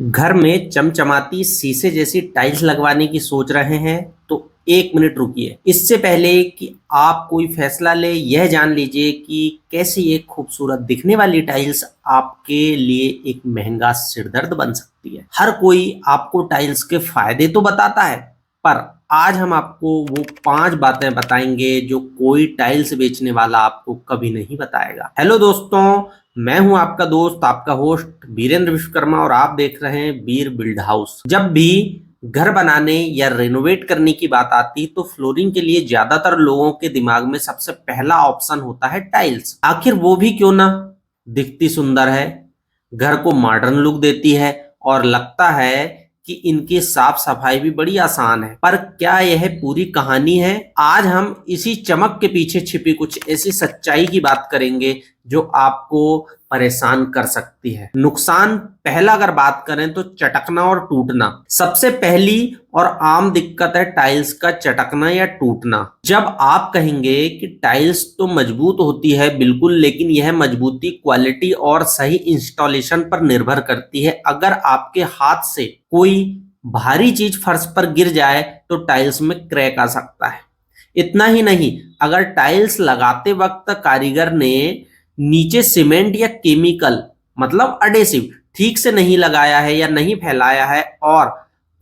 घर में चमचमाती शीशे जैसी टाइल्स लगवाने की सोच रहे हैं तो 1 मिनट रुकिए। इससे पहले कि आप कोई फैसला ले, यह जान लीजिए कि कैसे एक खूबसूरत दिखने वाली टाइल्स आपके लिए एक महंगा सिरदर्द बन सकती है। हर कोई आपको टाइल्स के फायदे तो बताता है, पर आज हम आपको वो 5 बातें बताएंगे जो कोई टाइल्स बेचने वाला आपको कभी नहीं बताएगा। हेलो दोस्तों, मैं हूं आपका दोस्त, आपका होस्ट वीरेंद्र विश्वकर्मा और आप देख रहे हैं वीर बिल्ड हाउस। जब भी घर बनाने या रेनोवेट करने की बात आती तो फ्लोरिंग के लिए ज्यादातर लोगों के दिमाग में सबसे पहला ऑप्शन होता है टाइल्स। आखिर वो भी क्यों ना, दिखती सुंदर है, घर को मॉडर्न लुक देती है और लगता है कि इनकी साफ सफाई भी बड़ी आसान है। पर क्या यह पूरी कहानी है? आज हम इसी चमक के पीछे छिपी कुछ ऐसी सच्चाई की बात करेंगे जो आपको परेशान कर सकती है। नुकसान पहला अगर बात करें तो चटकना और टूटना। सबसे पहली और आम दिक्कत है टाइल्स का चटकना या टूटना। जब आप कहेंगे कि टाइल्स तो मजबूत होती है, बिल्कुल, लेकिन यह मजबूती क्वालिटी और सही इंस्टॉलेशन पर निर्भर करती है। अगर आपके हाथ से कोई भारी चीज फर्श पर गिर जाए तो टाइल्स में क्रैक आ सकता है। इतना ही नहीं, अगर टाइल्स लगाते वक्त कारीगर ने नीचे सीमेंट या केमिकल मतलब अडेसिव ठीक से नहीं लगाया है या नहीं फैलाया है और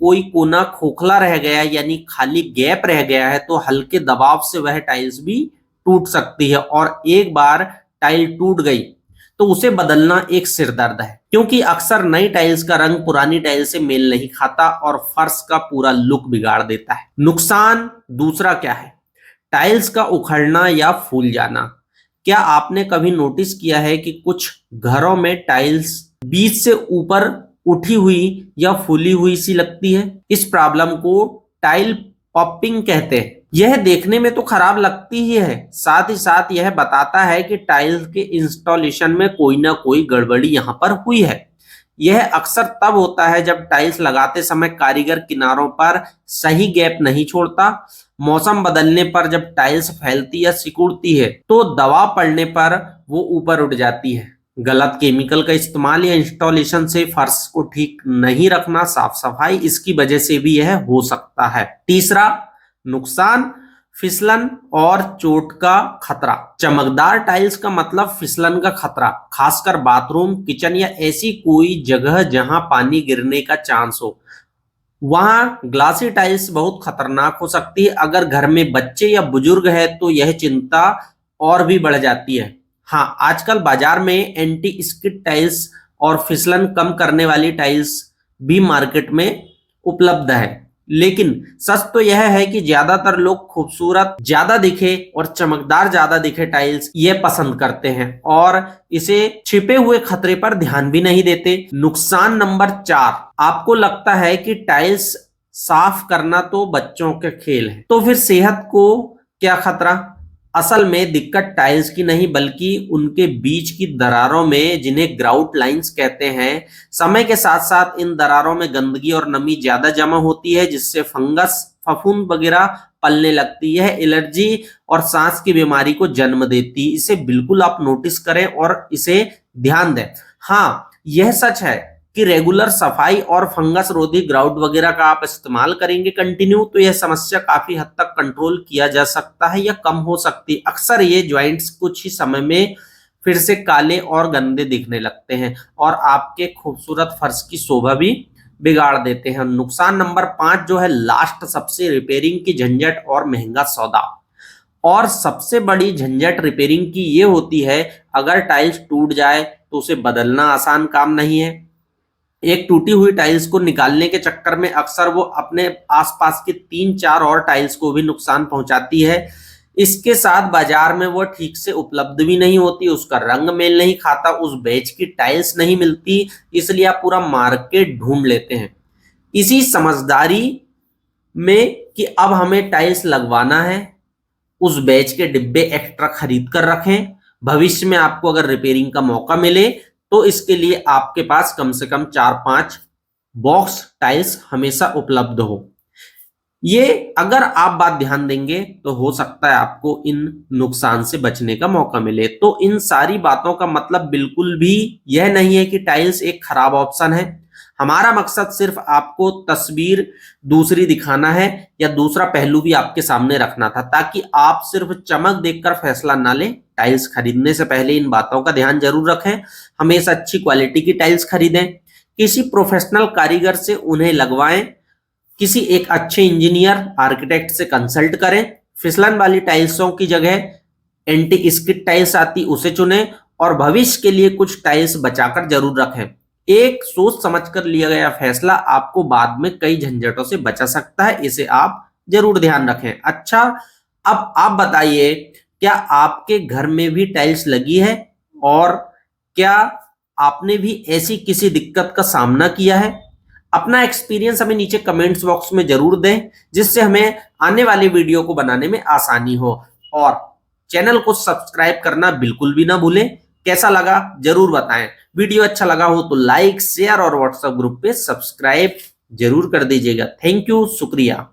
कोई कोना खोखला रह गया यानी खाली गैप रह गया है तो हल्के दबाव से वह टाइल्स भी टूट सकती है। और एक बार टाइल टूट गई तो उसे बदलना एक सिरदर्द है, क्योंकि अक्सर नई टाइल्स का रंग पुरानी टाइल्स से मेल नहीं खाता और फर्श का पूरा लुक बिगाड़ देता है। नुकसान दूसरा क्या है? टाइल्स का उखड़ना या फूल जाना। क्या आपने कभी नोटिस किया है कि कुछ घरों में टाइल्स बीच से ऊपर उठी हुई या फूली हुई सी लगती है? इस प्रॉब्लम को टाइल पॉपिंग कहते हैं। यह देखने में तो खराब लगती ही है, साथ ही साथ यह बताता है कि टाइल्स के इंस्टॉलेशन में कोई ना कोई गड़बड़ी यहाँ पर हुई है। यह अक्सर तब होता है जब टाइल्स लगाते समय कारीगर किनारों पर सही गैप नहीं छोड़ता। मौसम बदलने पर जब टाइल्स फैलती या सिकुड़ती है तो दबाव पड़ने पर वो ऊपर उठ जाती है। गलत केमिकल का इस्तेमाल या इंस्टॉलेशन से फर्श को ठीक नहीं रखना, साफ सफाई, इसकी वजह से भी यह हो सकता है। तीसरा नुकसान फिसलन और चोट का खतरा। चमकदार टाइल्स का मतलब फिसलन का खतरा, खासकर बाथरूम, किचन या ऐसी कोई जगह जहां पानी गिरने का चांस हो, वहां ग्लासी टाइल्स बहुत खतरनाक हो सकती है। अगर घर में बच्चे या बुजुर्ग है तो यह चिंता और भी बढ़ जाती है। हाँ, आजकल बाजार में एंटी स्किड टाइल्स और फिसलन कम करने वाली टाइल्स भी मार्केट में उपलब्ध है, लेकिन सच तो यह है कि ज्यादातर लोग खूबसूरत ज्यादा दिखे और चमकदार ज्यादा दिखे टाइल्स ये पसंद करते हैं और इसे छिपे हुए खतरे पर ध्यान भी नहीं देते। नुकसान नंबर 4, आपको लगता है कि टाइल्स साफ करना तो बच्चों के खेल है, तो फिर सेहत को क्या खतरा? असल में दिक्कत टाइल्स की नहीं बल्कि उनके बीच की दरारों में, जिन्हें ग्राउट लाइंस कहते हैं। समय के साथ साथ इन दरारों में गंदगी और नमी ज्यादा जमा होती है, जिससे फंगस, फफूंद वगैरह पलने लगती है। एलर्जी और सांस की बीमारी को जन्म देती है। इसे बिल्कुल आप नोटिस करें और इसे ध्यान दें। हाँ, यह सच है कि रेगुलर सफाई और फंगस रोधी ग्राउट वगैरह का आप इस्तेमाल करेंगे कंटिन्यू तो यह समस्या काफी हद तक कंट्रोल किया जा सकता है या कम हो सकती है। अक्सर ये ज्वाइंट्स कुछ ही समय में फिर से काले और गंदे दिखने लगते हैं और आपके खूबसूरत फर्श की शोभा भी बिगाड़ देते हैं। नुकसान नंबर 5 जो है लास्ट, सबसे रिपेयरिंग की झंझट और महंगा सौदा। और सबसे बड़ी झंझट रिपेयरिंग की ये होती है, अगर टाइल्स टूट जाए तो उसे बदलना आसान काम नहीं है। एक टूटी हुई टाइल्स को निकालने के चक्कर में अक्सर वो अपने आसपास के 3-4 और टाइल्स को भी नुकसान पहुंचाती है। इसके साथ बाजार में वो ठीक से उपलब्ध भी नहीं होती, उसका रंग मेल नहीं खाता, उस बैच की टाइल्स नहीं मिलती, इसलिए आप पूरा मार्केट ढूंढ लेते हैं। इसी समझदारी में कि अब हमें टाइल्स लगवाना है, उस बैच के डिब्बे एक्स्ट्रा खरीद कर रखें। भविष्य में आपको अगर रिपेयरिंग का मौका मिले तो इसके लिए आपके पास कम से कम 4-5 बॉक्स टाइल्स हमेशा उपलब्ध हो। ये अगर आप बात ध्यान देंगे तो हो सकता है आपको इन नुकसान से बचने का मौका मिले। तो इन सारी बातों का मतलब बिल्कुल भी यह नहीं है कि टाइल्स एक खराब ऑप्शन है। हमारा मकसद सिर्फ आपको तस्वीर दूसरी दिखाना है या दूसरा पहलू भी आपके सामने रखना था, ताकि आप सिर्फ चमक देखकर फैसला ना लें। टाइल्स खरीदने से पहले इन बातों का ध्यान जरूर रखें। हमेशा अच्छी क्वालिटी की टाइल्स खरीदें, किसी प्रोफेशनल कारीगर से उन्हें लगवाएं, किसी एक अच्छे इंजीनियर आर्किटेक्ट से कंसल्ट करें। फिसलन वाली टाइल्सों की जगह एंटी स्किड टाइल्स आती उसे चुनें और भविष्य के लिए कुछ टाइल्स बचाकर जरूर रखें। एक सोच समझकर लिया गया फैसला आपको बाद में कई झंझटों से बचा सकता है, इसे आप जरूर ध्यान रखें। अच्छा, अब आप बताइए, क्या आपके घर में भी टाइल्स लगी है और क्या आपने भी ऐसी किसी दिक्कत का सामना किया है? अपना एक्सपीरियंस हमें नीचे कमेंट्स बॉक्स में जरूर दें, जिससे हमें आने वाली वीडियो को बनाने में आसानी हो। और चैनल को सब्सक्राइब करना बिल्कुल भी ना भूलें। कैसा लगा जरूर बताएं। वीडियो अच्छा लगा हो तो लाइक, शेयर और व्हाट्सएप ग्रुप पे सब्सक्राइब जरूर कर दीजिएगा। थैंक यू, शुक्रिया।